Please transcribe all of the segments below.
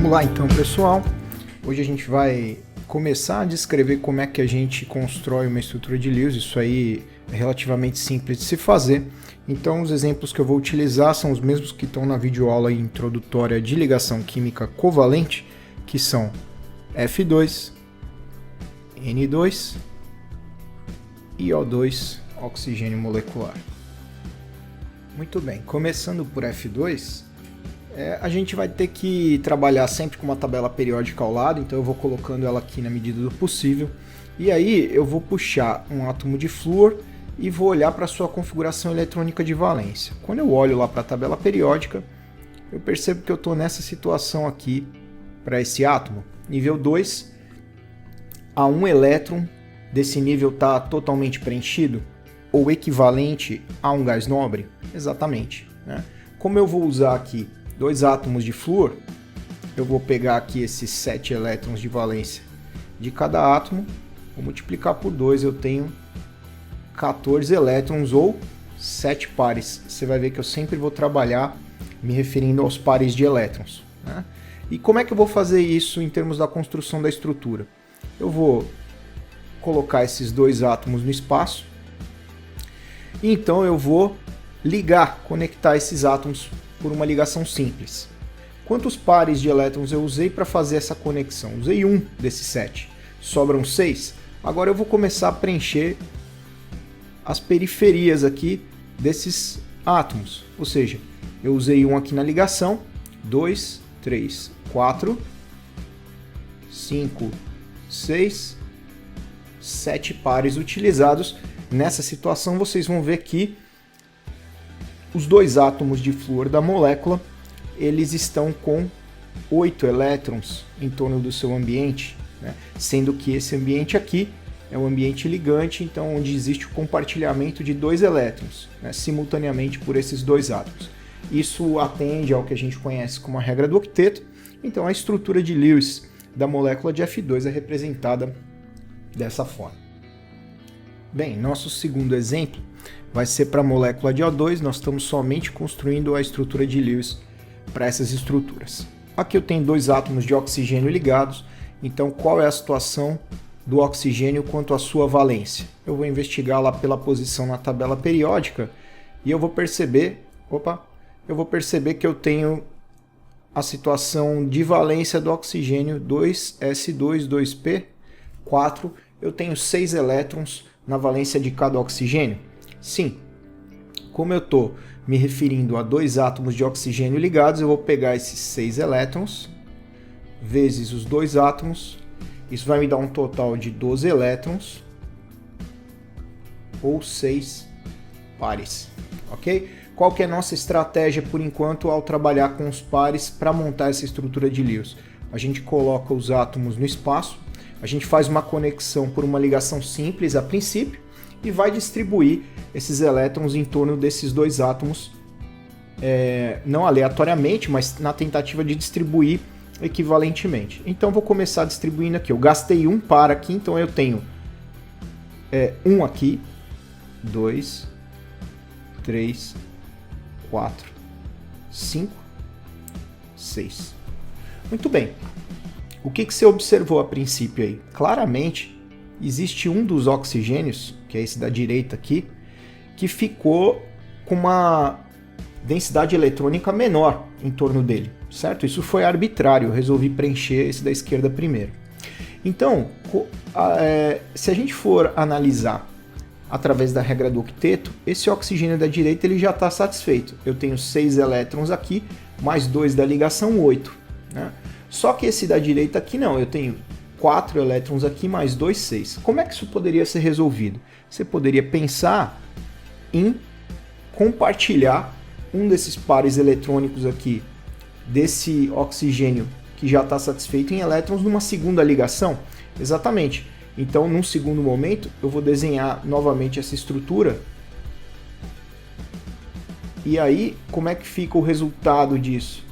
Vamos lá então, pessoal. Hoje a gente vai começar a descrever como é que a gente constrói uma estrutura de Lewis. Isso aí é relativamente simples de se fazer. Então os exemplos que eu vou utilizar são os mesmos que estão na videoaula introdutória de ligação química covalente, que são F2, N2 e O2, oxigênio molecular. Muito bem, começando por F2, a gente vai ter que trabalhar sempre com uma tabela periódica ao lado, então eu vou colocando ela aqui na medida do possível. E aí eu vou puxar um átomo de flúor e vou olhar para a sua configuração eletrônica de valência. Quando eu olho lá para a tabela periódica, eu percebo que eu estou nessa situação aqui para esse átomo. Nível 2, a 1 elétron desse nível está totalmente preenchido, ou equivalente a um gás nobre? Exatamente, né? Como eu vou usar aqui 2 átomos de flúor, eu vou pegar aqui esses 7 elétrons de valência de cada átomo, vou multiplicar por 2, eu tenho 14 elétrons ou 7 pares. Você vai ver que eu sempre vou trabalhar me referindo aos pares de elétrons, né? E como é que eu vou fazer isso em termos da construção da estrutura? Eu vou colocar esses 2 átomos no espaço, e então eu vou conectar esses átomos por uma ligação simples. Quantos pares de elétrons eu usei para fazer essa conexão? Usei 1 desses 7, sobram 6. Agora eu vou começar a preencher as periferias aqui desses átomos, ou seja, eu usei 1 aqui na ligação, 2, 3, 4, 5, 6, 7 pares utilizados. Nessa situação vocês vão ver que os 2 átomos de flúor da molécula, eles estão com 8 elétrons em torno do seu ambiente, né? Sendo que esse ambiente aqui é um ambiente ligante, então onde existe o compartilhamento de 2 elétrons, né, simultaneamente por esses 2 átomos. Isso atende ao que a gente conhece como a regra do octeto, então a estrutura de Lewis da molécula de F2 é representada dessa forma. Bem, nosso segundo exemplo vai ser para a molécula de O2, nós estamos somente construindo a estrutura de Lewis para essas estruturas. Aqui eu tenho 2 átomos de oxigênio ligados, então qual é a situação do oxigênio quanto à sua valência? Eu vou investigar lá pela posição na tabela periódica e eu vou perceber que eu tenho a situação de valência do oxigênio 2s2, 2p, 4, eu tenho 6 elétrons na valência de cada oxigênio? Sim. Como eu estou me referindo a 2 átomos de oxigênio ligados, eu vou pegar esses 6 elétrons vezes os 2 átomos. Isso vai me dar um total de 12 elétrons ou 6 pares, ok? Qual que é a nossa estratégia por enquanto ao trabalhar com os pares para montar essa estrutura de Lewis? A gente coloca os átomos no espaço, a gente faz uma conexão por uma ligação simples a princípio e vai distribuir esses elétrons em torno desses 2 átomos, não aleatoriamente, mas na tentativa de distribuir equivalentemente. Então vou começar distribuindo aqui. Eu gastei 1 par aqui, então eu tenho 1 aqui, 2, 3, 4, 5, 6. Muito bem. O que você observou a princípio aí? Claramente, existe um dos oxigênios, que é esse da direita aqui, que ficou com uma densidade eletrônica menor em torno dele, certo? Isso foi arbitrário, eu resolvi preencher esse da esquerda primeiro. Então, se a gente for analisar através da regra do octeto, esse oxigênio da direita ele já está satisfeito. Eu tenho 6 elétrons aqui, mais 2 da ligação, 8. Né? Só que esse da direita aqui não, eu tenho 4 elétrons aqui, mais 2, 6. Como é que isso poderia ser resolvido? Você poderia pensar em compartilhar um desses pares eletrônicos aqui, desse oxigênio que já está satisfeito em elétrons, numa segunda ligação. Exatamente. Então, num segundo momento, eu vou desenhar novamente essa estrutura. E aí, como é que fica o resultado disso?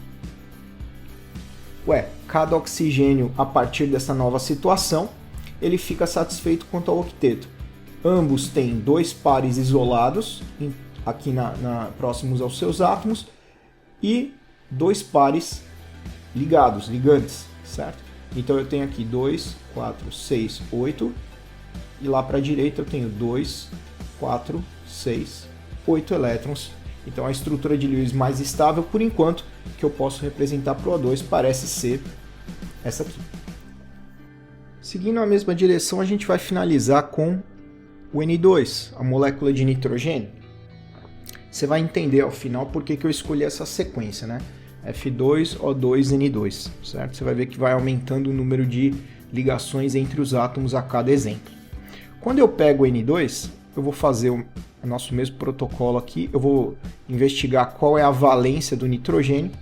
Cada oxigênio, a partir dessa nova situação, ele fica satisfeito quanto ao octeto. Ambos têm 2 pares isolados, aqui próximos aos seus átomos, e 2 pares ligados, ligantes, certo? Então eu tenho aqui 2, 4, 6, 8, e lá para a direita eu tenho 2, 4, 6, 8 elétrons. Então a estrutura de Lewis mais estável, por enquanto, que eu posso representar para o O2 parece ser essa aqui. Seguindo a mesma direção, a gente vai finalizar com o N2, a molécula de nitrogênio. Você vai entender ao final por que eu escolhi essa sequência, né? F2, O2, N2, certo? Você vai ver que vai aumentando o número de ligações entre os átomos a cada exemplo. Quando eu pego o N2, eu vou fazer o nosso mesmo protocolo aqui, eu vou investigar qual é a valência do nitrogênio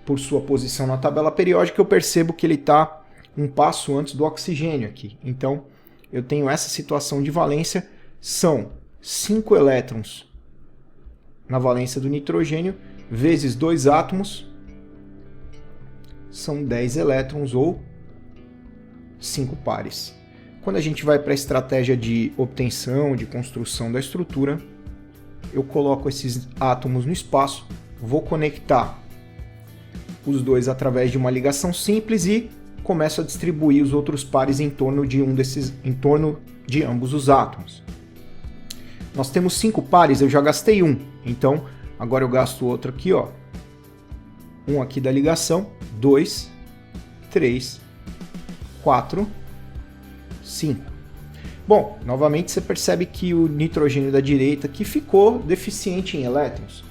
por sua posição na tabela periódica. Eu percebo que ele está um passo antes do oxigênio aqui. Então, eu tenho essa situação de valência, são 5 elétrons na valência do nitrogênio, vezes 2 átomos, são 10 elétrons ou 5 pares. Quando a gente vai para a estratégia de obtenção, de construção da estrutura, eu coloco esses átomos no espaço, vou conectar os dois através de uma ligação simples e começo a distribuir os outros pares em torno de ambos os átomos. Nós temos 5 pares, eu já gastei um, então agora eu gasto outro aqui, ó. Um aqui da ligação, 2, 3, 4, 5. Bom, novamente você percebe que o nitrogênio da direita aqui ficou deficiente em elétrons.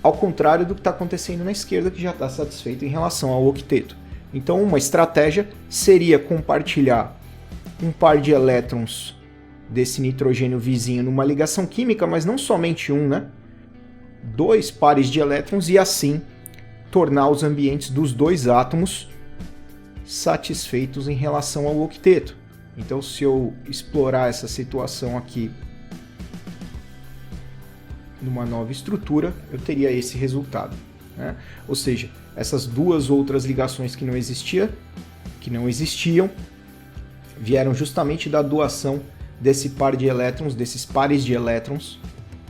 Ao contrário do que está acontecendo na esquerda, que já está satisfeito em relação ao octeto. Então uma estratégia seria compartilhar um par de elétrons desse nitrogênio vizinho numa ligação química, mas não somente um, né? 2 pares de elétrons e assim tornar os ambientes dos 2 átomos satisfeitos em relação ao octeto. Então, se eu explorar essa situação aqui numa nova estrutura, eu teria esse resultado, né? Ou seja, essas duas outras ligações que não existiam, vieram justamente da doação desse par de elétrons, desses pares de elétrons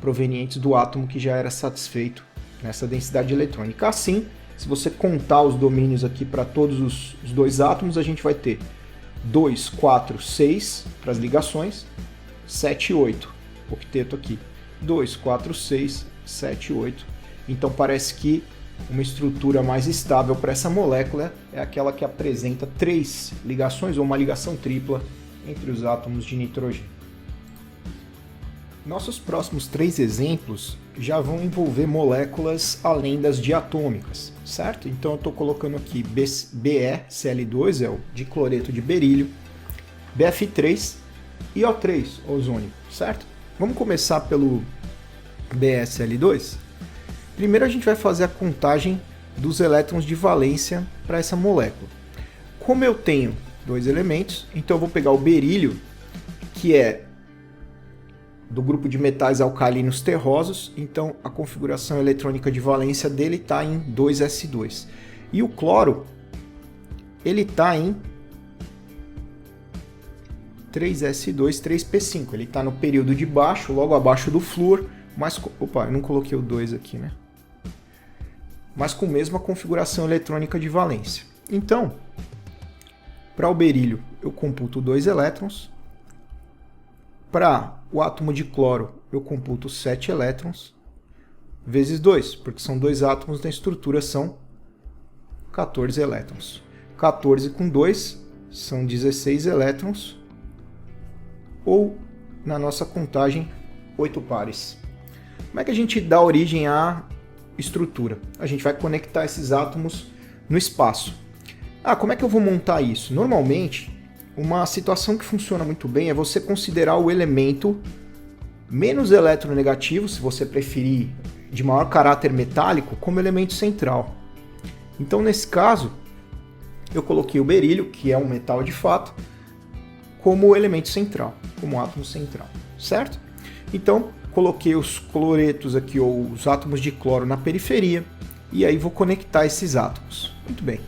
provenientes do átomo que já era satisfeito nessa densidade eletrônica. Assim, se você contar os domínios aqui para todos os 2 átomos, a gente vai ter 2, 4, 6 para as ligações, 7 e 8, octeto aqui. 2, 4, 6, 7 e 8. Então parece que uma estrutura mais estável para essa molécula é aquela que apresenta 3 ligações ou uma ligação tripla entre os átomos de nitrogênio. Nossos próximos 3 exemplos já vão envolver moléculas além das diatômicas, certo? Então eu estou colocando aqui BeCl2, é o dicloreto de berílio, BF3 e O3, ozônio, certo? Vamos começar pelo BeCl2. Primeiro a gente vai fazer a contagem dos elétrons de valência para essa molécula. Como eu tenho 2 elementos, então eu vou pegar o berílio, que é do grupo de metais alcalinos terrosos, então a configuração eletrônica de valência dele está em 2s2. E o cloro, ele está em 3s2, 3p5. Ele está no período de baixo, logo abaixo do flúor, mas... Opa, eu não coloquei o 2 aqui, né? Mas com a mesma configuração eletrônica de valência. Então, para o berílio, eu computo 2 elétrons. Para o átomo de cloro, eu computo 7 elétrons, vezes 2, porque são 2 átomos na estrutura, são 14 elétrons. 14 com 2 são 16 elétrons, ou, na nossa contagem, 8 pares. Como é que a gente dá origem à estrutura? A gente vai conectar esses átomos no espaço. Como é que eu vou montar isso? Normalmente, uma situação que funciona muito bem é você considerar o elemento menos eletronegativo, se você preferir de maior caráter metálico, como elemento central. Então, nesse caso, eu coloquei o berílio, que é um metal de fato, como elemento central, como átomo central, certo? Então, coloquei os cloretos aqui, ou os átomos de cloro na periferia, e aí vou conectar esses átomos. Muito bem.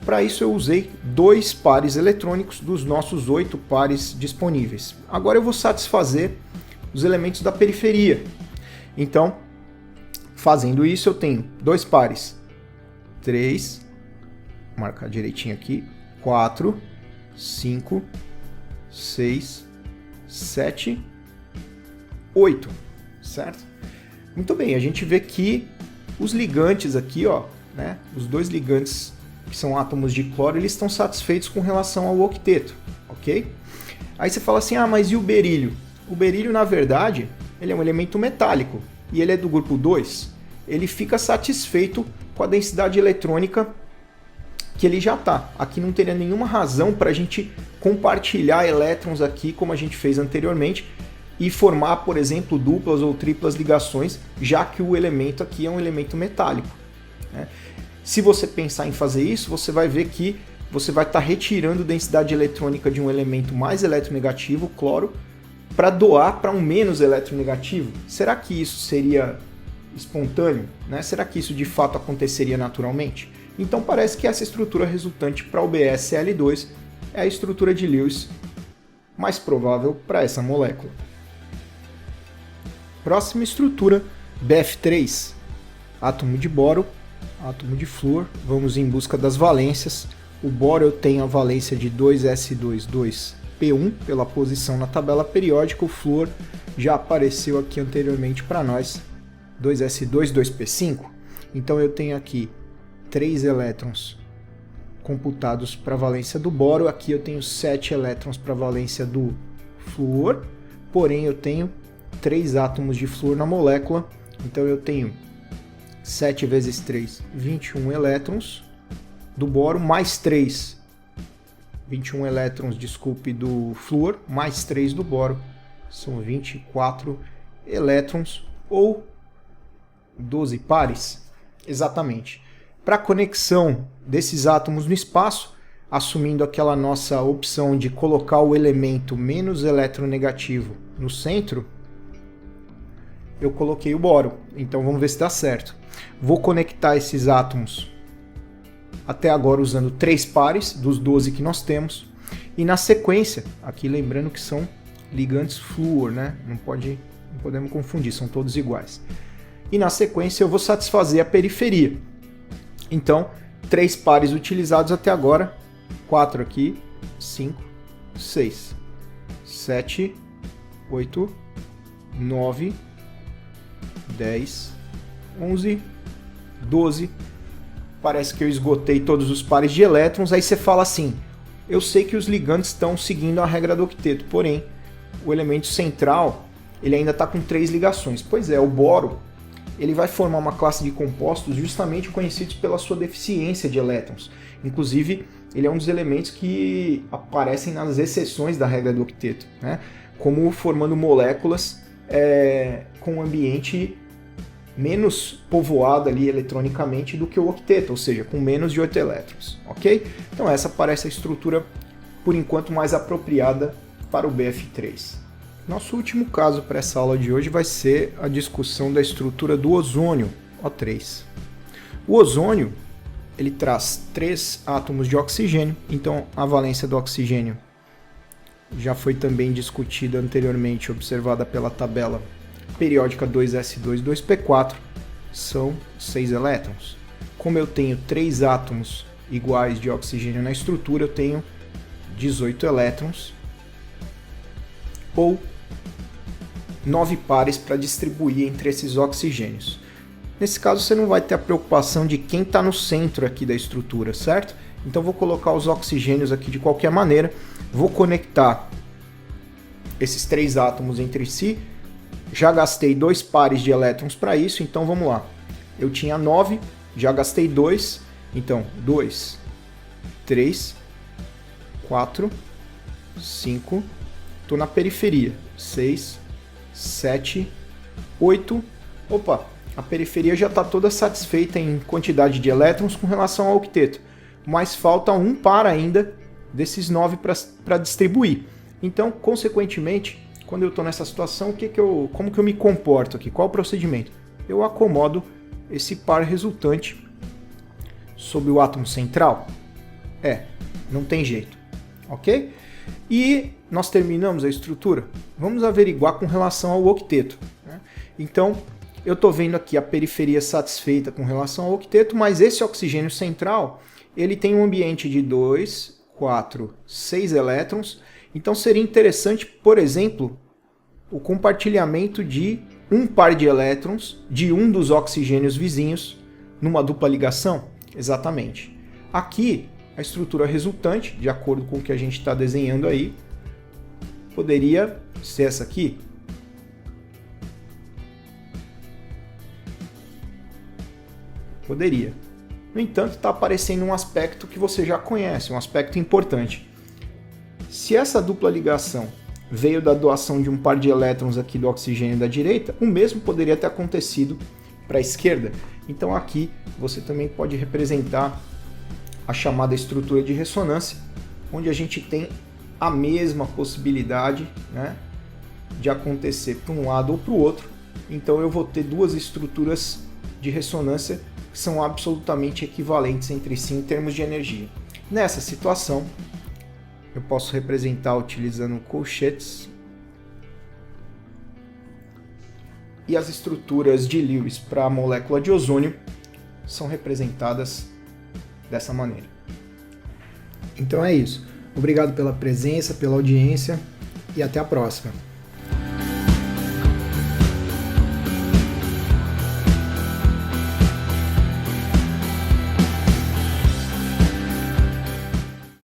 Para isso eu usei 2 pares eletrônicos dos nossos 8 pares disponíveis. Agora eu vou satisfazer os elementos da periferia. Então, fazendo isso, eu tenho 2 pares 3, vou marcar direitinho aqui, 4, 5, 6, 7, 8, certo? Muito bem, a gente vê que os ligantes aqui, ó, né, os dois ligantes que são átomos de cloro, eles estão satisfeitos com relação ao octeto, ok? Aí você fala assim, ah, mas e o berílio? O berílio, na verdade, ele é um elemento metálico e ele é do grupo 2. Ele fica satisfeito com a densidade eletrônica que ele já está. Aqui não teria nenhuma razão para a gente compartilhar elétrons aqui, como a gente fez anteriormente, e formar, por exemplo, duplas ou triplas ligações, já que o elemento aqui é um elemento metálico, né? Se você pensar em fazer isso, você vai ver que você vai estar retirando densidade eletrônica de um elemento mais eletronegativo, cloro, para doar para um menos eletronegativo. Será que isso seria espontâneo, né? Será que isso de fato aconteceria naturalmente? Então parece que essa estrutura resultante para o BsCl2 é a estrutura de Lewis mais provável para essa molécula. Próxima estrutura, Bf3, átomo de boro, átomo de flúor. Vamos em busca das valências. O boro eu tenho a valência de 2s2,2p1 pela posição na tabela periódica. O flúor já apareceu aqui anteriormente para nós, 2s2,2p5. Então eu tenho aqui 3 elétrons computados para a valência do boro. Aqui eu tenho 7 elétrons para a valência do flúor, porém eu tenho 3 átomos de flúor na molécula, então eu tenho 7 vezes 3, 21 elétrons do boro, mais 3, 21 elétrons, desculpe, do flúor, mais 3 do boro, são 24 elétrons, ou 12 pares, exatamente. Para a conexão desses átomos no espaço, assumindo aquela nossa opção de colocar o elemento menos eletronegativo no centro, eu coloquei o boro. Então vamos ver se dá certo. Vou conectar esses átomos até agora usando 3 pares dos 12 que nós temos. E na sequência, aqui lembrando que são ligantes flúor, né? Não podemos confundir, são todos iguais. E na sequência eu vou satisfazer a periferia. Então, 3 pares utilizados até agora, 4 aqui, 5, 6, 7, 8, 9, 10, 11, 12. Parece que eu esgotei todos os pares de elétrons. Aí você fala assim, eu sei que os ligantes estão seguindo a regra do octeto, porém, o elemento central ele ainda está com 3 ligações. Pois é, o boro ele vai formar uma classe de compostos justamente conhecidos pela sua deficiência de elétrons. Inclusive, ele é um dos elementos que aparecem nas exceções da regra do octeto, né? Como formando moléculas com um ambiente menos povoado ali eletronicamente do que o octeto, ou seja, com menos de 8 elétrons, ok? Então essa parece a estrutura, por enquanto, mais apropriada para o Bf3. Nosso último caso para essa aula de hoje vai ser a discussão da estrutura do ozônio, O3. O ozônio ele traz 3 átomos de oxigênio, então a valência do oxigênio já foi também discutida anteriormente, observada pela tabela periódica 2s2,2p4, são 6 elétrons. Como eu tenho 3 átomos iguais de oxigênio na estrutura, eu tenho 18 elétrons, ou 9 pares para distribuir entre esses oxigênios. Nesse caso você não vai ter a preocupação de quem está no centro aqui da estrutura, certo? Então vou colocar os oxigênios aqui de qualquer maneira, vou conectar esses 3 átomos entre si. Já gastei 2 pares de elétrons para isso, então vamos lá. Eu tinha 9, já gastei 2, então 2, 3, 4, 5, estou na periferia, 6, 7, 8, opa, a periferia já está toda satisfeita em quantidade de elétrons com relação ao octeto, mas falta um par ainda desses 9 para distribuir. Então, consequentemente, quando eu estou nessa situação, como que eu me comporto aqui? Qual o procedimento? Eu acomodo esse par resultante sobre o átomo central. Não tem jeito, ok? E nós terminamos a estrutura. Vamos averiguar com relação ao octeto, né? Então, eu estou vendo aqui a periferia satisfeita com relação ao octeto, mas esse oxigênio central, ele tem um ambiente de 2, 4, 6 elétrons, então seria interessante, por exemplo, o compartilhamento de um par de elétrons de um dos oxigênios vizinhos numa dupla ligação. Exatamente. Aqui, a estrutura resultante, de acordo com o que a gente está desenhando aí, poderia ser essa aqui. Poderia. No entanto, está aparecendo um aspecto que você já conhece, um aspecto importante. Se essa dupla ligação veio da doação de um par de elétrons aqui do oxigênio da direita, o mesmo poderia ter acontecido para a esquerda. Então aqui você também pode representar a chamada estrutura de ressonância, onde a gente tem a mesma possibilidade, né, de acontecer para um lado ou para o outro. Então eu vou ter duas estruturas de ressonância que são absolutamente equivalentes entre si em termos de energia. Nessa situação, eu posso representar utilizando colchetes. E as estruturas de Lewis para a molécula de ozônio são representadas dessa maneira. Então é isso. Obrigado pela presença, pela audiência e até a próxima.